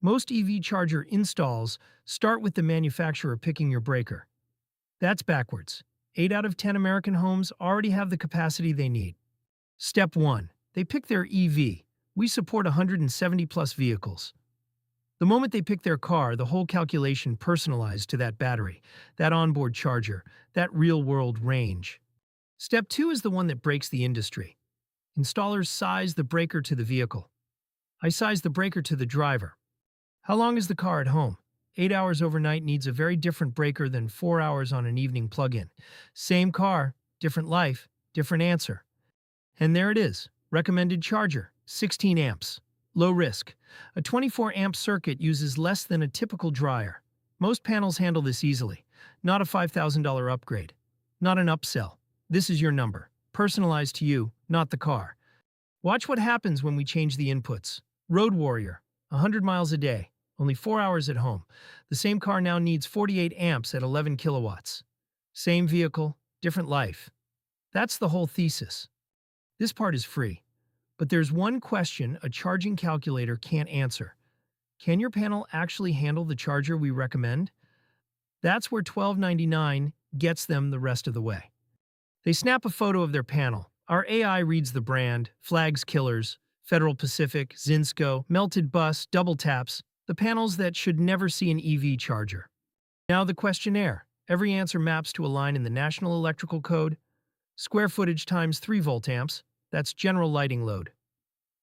Most EV charger installs start with the manufacturer picking your breaker. That's backwards. 8 out of 10 American homes already have the capacity they need. Step 1. They pick their EV. We support 170-plus vehicles. The moment they pick their car, the whole calculation personalized to that battery, that onboard charger, that real-world range. Step 2 is the one that breaks the industry. Installers size the breaker to the vehicle. I size the breaker to the driver. How long is the car at home? 8 hours overnight needs a very different breaker than 4 hours on an evening plug-in. Same car, different life, different answer. And there it is. Recommended charger, 16 amps. Low risk. A 24-amp circuit uses less than a typical dryer. Most panels handle this easily. Not a $5,000 upgrade. Not an upsell. This is your number. Personalized to you, not the car. Watch what happens when we change the inputs. Road Warrior, 100 miles a day. Only 4 hours at home. The same car now needs 48 amps at 11 kilowatts. Same vehicle, different life. That's the whole thesis. This part is free. But there's one question a charging calculator can't answer. Can your panel actually handle the charger we recommend? That's where $12.99 gets them the rest of the way. They snap a photo of their panel. Our AI reads the brand, flags killers, Federal Pacific, Zinsco, Melted Bus, Double Taps, the panels that should never see an EV charger. Now the questionnaire. Every answer maps to a line in the National Electrical Code. Square footage times 3 volt amps. That's general lighting load.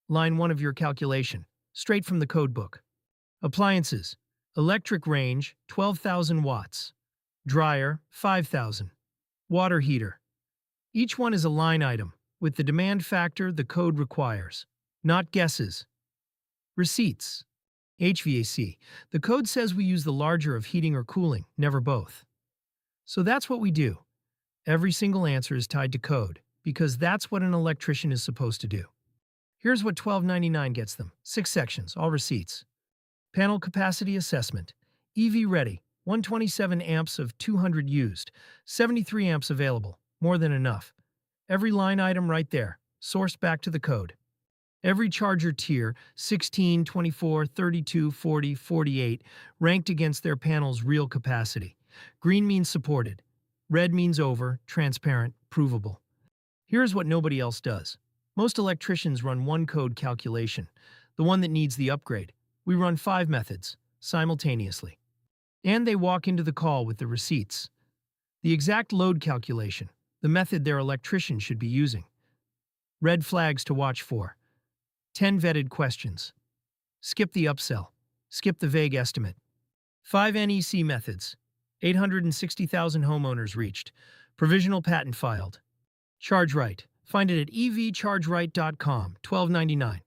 Line 1 of your calculation, straight from the code book. Appliances. Electric range, 12,000 watts. Dryer, 5,000. Water heater. Each one is a line item, with the demand factor the code requires. Not guesses. Receipts. HVAC. The code says we use the larger of heating or cooling, never both. So that's what we do. Every single answer is tied to code, because that's what an electrician is supposed to do. Here's what $12.99 gets them. 6 sections, all receipts. Panel capacity assessment. EV ready. 127 amps of 200 used. 73 amps available. More than enough. Every line item right there, sourced back to the code. Every charger tier, 16, 24, 32, 40, 48, ranked against their panel's real capacity. Green means supported. Red means over, transparent, provable. Here's what nobody else does. Most electricians run one code calculation, the one that needs the upgrade. We run 5 methods, simultaneously. And they walk into the call with the receipts. The exact load calculation, the method their electrician should be using. Red flags to watch for. 10 vetted questions. Skip the upsell. Skip the vague estimate. 5 NEC methods. 860,000 homeowners reached. Provisional patent filed. ChargeRight. Find it at evchargeright.com, $12.99.